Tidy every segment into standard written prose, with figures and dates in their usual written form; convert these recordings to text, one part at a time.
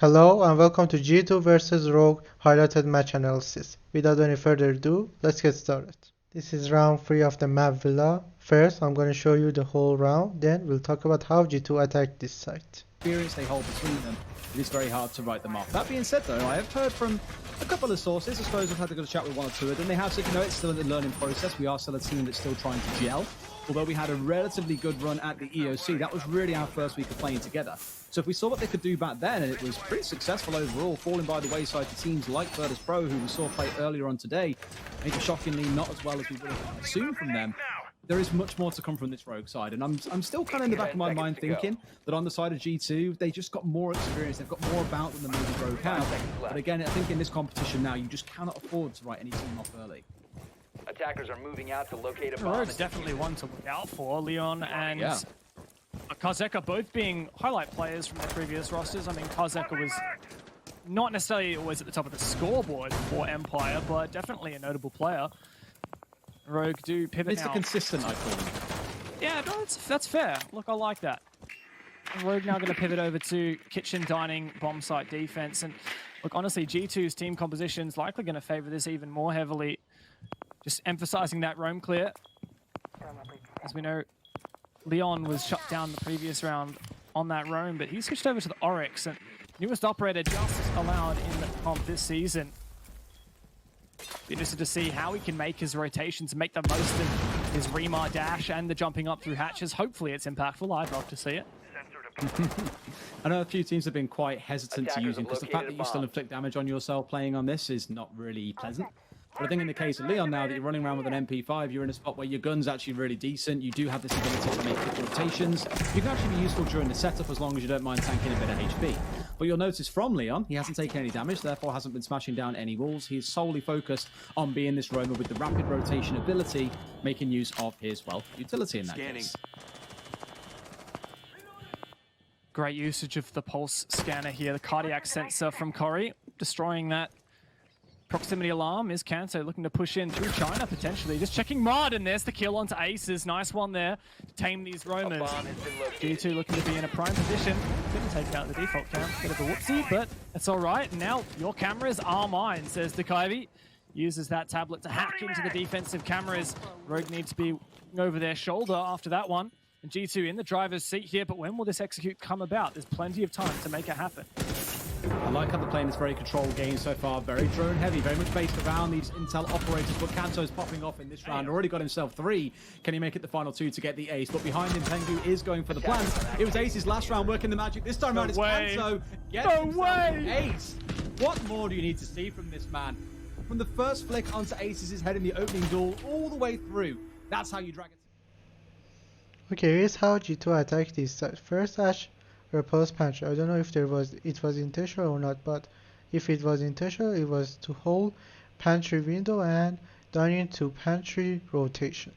Hello and welcome to G2 vs Rogue highlighted match analysis. Without any further ado, let's get started. This is round 3 of the map Villa. First, I'm going to show you the whole round, then we'll talk about how G2 attacked this site. Experience they hold between them, it is very hard to write them off. That being said though, I have heard from a couple of sources, I suppose I've had a good chat with one or two of them, they have said, it's still in the learning process, we are still a team that's still trying to gel. Although we had a relatively good run at the EOC, that was really our first week of playing together. So if we saw what they could do back then, and it was pretty successful overall, falling by the wayside to teams like Virtus Pro, who we saw play earlier on today, maybe shockingly not as well as we would have assumed from them. There is much more to come from this Rogue side, and I'm still kind of in the back of my mind thinking that on the side of G2, they just got more experience, they've got more about them than maybe Rogue have. But again, I think in this competition now, you just cannot afford to write any team off early. Attackers are moving out to locate a bomb. Rogue's definitely one to look out for. Leon and Karzeka both being highlight players from their previous rosters. I mean, Karzeka was not necessarily always at the top of the scoreboard for Empire, but definitely a notable player. Rogue do pivot now. Mr. Consistent, I call him. Yeah, no, that's fair. Look, I like that. Rogue now going to pivot over to kitchen, dining, bomb site defense. And look, honestly, G2's team composition is likely going to favor this even more heavily. Just emphasizing that roam clear. As we know, Leon was shut down the previous round on that roam, but he switched over to the Oryx, and newest operator just allowed in the comp this season. Be interested to see how he can make his rotations, make the most of his Remar dash and the jumping up through hatches. Hopefully it's impactful. I'd love to see it. I know a few teams have been quite hesitant to use him because the fact that you still inflict damage on yourself playing on this is not really pleasant. But I think in the case of Leon now that you're running around with an MP5, you're in a spot where your gun's actually really decent. You do have this ability to make quick rotations. You can actually be useful during the setup as long as you don't mind tanking a bit of HP. But you'll notice from Leon, he hasn't taken any damage, therefore hasn't been smashing down any walls. He's solely focused on being this roamer with the rapid rotation ability, making use of his, well, utility in that case. Great usage of the pulse scanner here, the cardiac sensor from Corey, destroying that proximity alarm. Is Kanto looking to push in through China potentially? Just checking Mod, and there's the kill onto Aces. Nice one there to tame these roamers. G2 looking to be in a prime position. Couldn't take out the default count. Bit of a whoopsie, but it's all right. Now your cameras are mine, says Dekaivi. Uses that tablet to hack into the defensive cameras. Rogue needs to be over their shoulder after that one. And G2 in the driver's seat here, but when will this execute come about? There's plenty of time to make it happen. I like how they're playing this very controlled game so far. Very drone heavy, very much based around these intel operators. But Kanto's popping off in this round. Already got himself 3. Can he make it the final 2 to get the ace? But behind him, Tengu is going for the plant. It was Ace's last round working the magic. This time around, it's Kanto. No way! Ace. What more do you need to see from this man? From the first flick onto Ace's head in the opening duel, all the way through. That's how you drag it. Okay, here's how G2 attacked this site. First, Ash repulsed Pantry. I don't know if it was intentional or not, but if it was intentional, it was to hold Pantry window and dining to Pantry rotation.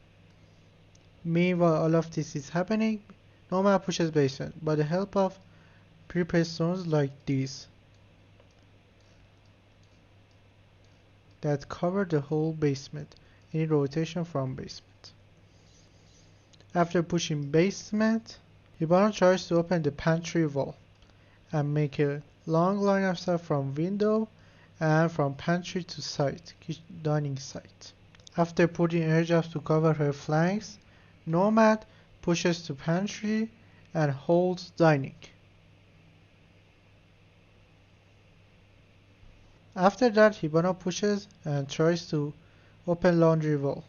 Meanwhile, all of this is happening. Nomad pushes basement by the help of prepared stones like these that cover the whole basement in rotation from basement. After pushing basement, Hibana tries to open the pantry wall and make a long line of stuff from window and from pantry to site, dining site. After putting airdrops to cover her flanks, Nomad pushes to pantry and holds dining. After that, Hibana pushes and tries to open laundry wall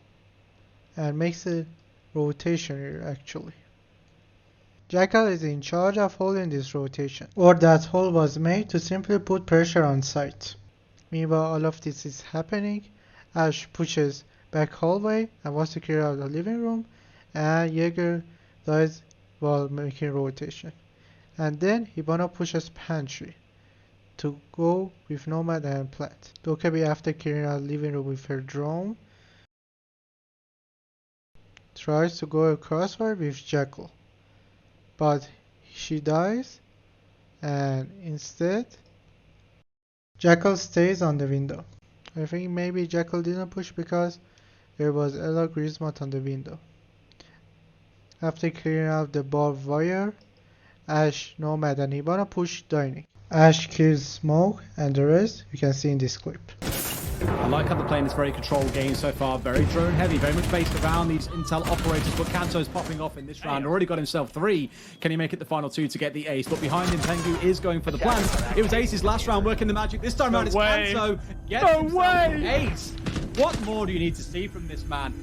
and makes a rotation here actually. Jackal is in charge of holding this rotation, or that hole was made to simply put pressure on site. Meanwhile, all of this is happening. Ash pushes back hallway and wants to clear out the living room, and Jaeger dies while making rotation. And then Hibana pushes pantry to go with Nomad and Plant. Dokkaebi, after clearing out living room with her drone, tries to go across her with Jackal, but she dies, and instead Jackal stays on the window. I think maybe Jackal didn't push because there was Ella Grismot on the window. After clearing out the barbed wire, Ash, Nomad and Hibana push dining. Ash kills Smoke, and the rest you can see in this clip. I like how they're playing this very controlled game so far. Very drone heavy, very much based around these intel operators. But Kanto's popping off in this round. Already got himself 3. Can he make it the final 2 to get the ace? But behind him, Tengu is going for the plant. It was Ace's last round working the magic. This time around it's Kanto. Gets himself the ace. What more do you need to see from this man?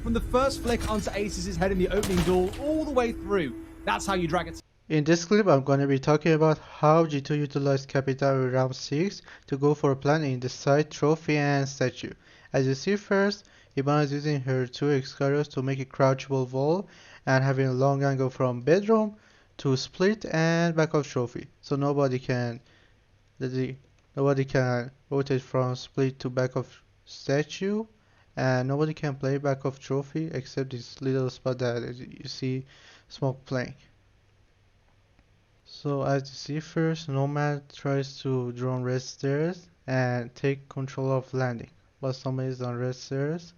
From the first flick onto Ace's head in the opening duel all the way through. That's how you drag it. In this clip, I'm going to be talking about how G2 utilized Capitao in round 6 to go for a plan in the side, trophy, and statue. As you see first, Hibana is using her 2 Excarios to make a crouchable wall and having a long angle from bedroom to split and back of trophy. So nobody can rotate from split to back of statue, and nobody can play back of trophy except this little spot that you see Smoke playing. So as you see first, Nomad tries to drone red stairs and take control of landing, but somebody is on red stairs,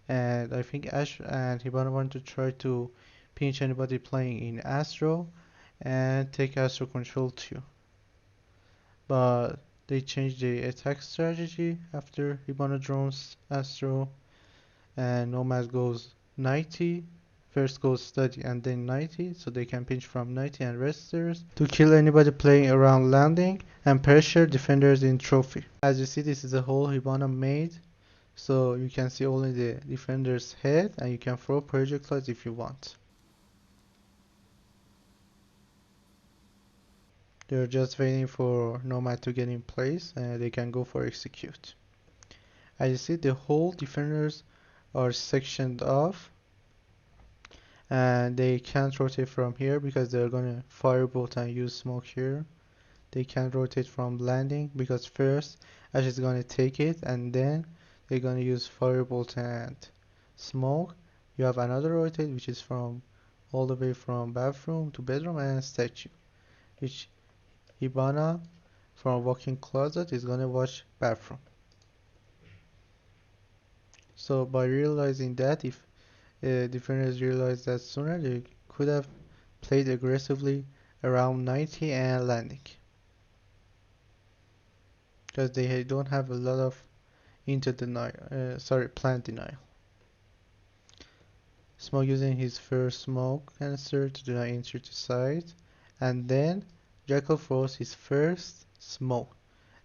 and I think Ash and Hibana want to try to pinch anybody playing in Astro and take Astro control too. But they changed the attack strategy after Hibana drones Astro, and Nomad goes 90. First goes study and then 90, so they can pinch from 90 and resters to kill anybody playing around landing and pressure defenders in trophy. As you see, this is a hole Hibana made, so you can see only the defender's head and you can throw projectiles if you want. They're just waiting for Nomad to get in place and they can go for execute. As you see, the whole defenders are sectioned off, and they can't rotate from here because they're gonna firebolt and use smoke here. They can't rotate from landing because first Ash is gonna take it and then they're gonna use firebolt and smoke. You have another rotate which is from all the way from bathroom to bedroom and statue, which Hibana from walk-in closet is gonna watch bathroom. So by realizing that, if defenders realized that sooner, they could have played aggressively around 90 and landing, because they don't have a lot of plant denial. Smoke using his first smoke canister to deny entry to site, and then Jackal throws his first smoke,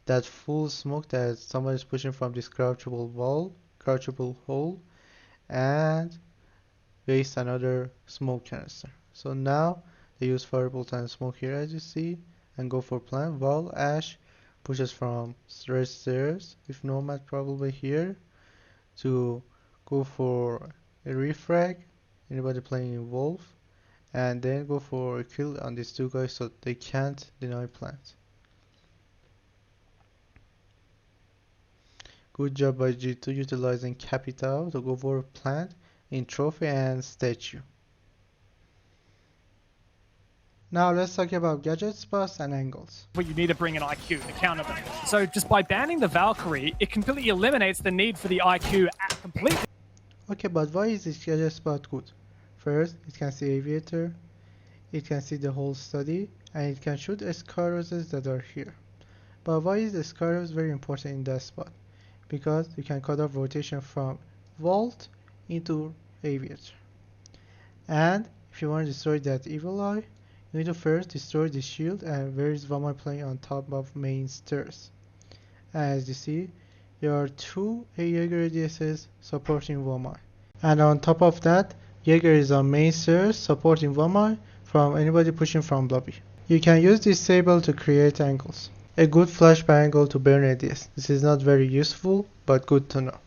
that full smoke that somebody is pushing from this crouchable hole, and waste another smoke canister. So now they use firebolt and smoke here as you see and go for plant, while Ash pushes from red stairs with Nomad probably here to go for a refrag, anybody playing in Wolf, and then go for a kill on these 2 guys so they can't deny plant. Good job by G2 utilizing Capitao to go for plant in trophy and statue. Now let's talk about gadget spots and angles. But you need to bring an IQ to counter them. So just by banning the Valkyrie, it completely eliminates the need for the IQ completely. Okay, but why is this gadget spot good? First, it can see aviator, it can see the whole study, and it can shoot Escaroses that are here. But why is Escaros very important in that spot? Because you can cut off rotation from vault into aviator. And if you want to destroy that evil eye, you need to first destroy the shield, and where is Vamai playing on top of main stairs. As you see, there are 2 Jaeger ADSs supporting Vamai. And on top of that, Jaeger is on main stairs supporting Vamai from anybody pushing from lobby. You can use this table to create angles. A good flashbang angle to burn ADS. This is not very useful, but good to know.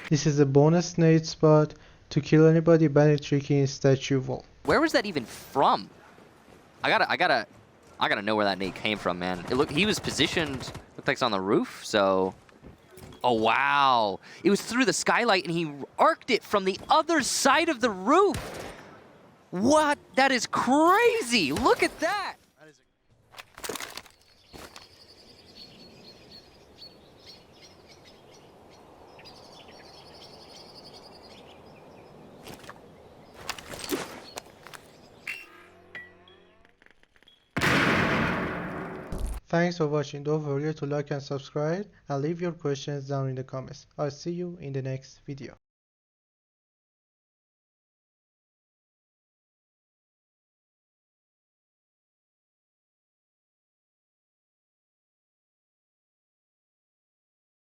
This is a bonus nade spot to kill anybody bandit tricky in statue wall. Where was that even from? I gotta know where that nade came from, man. He was positioned, looked like it's on the roof, so. Oh wow. It was through the skylight and he arced it from the other side of the roof. What? That is crazy. Look at that. Thanks for watching. Don't forget to like and subscribe and leave your questions down in the comments. I'll see you in the next video.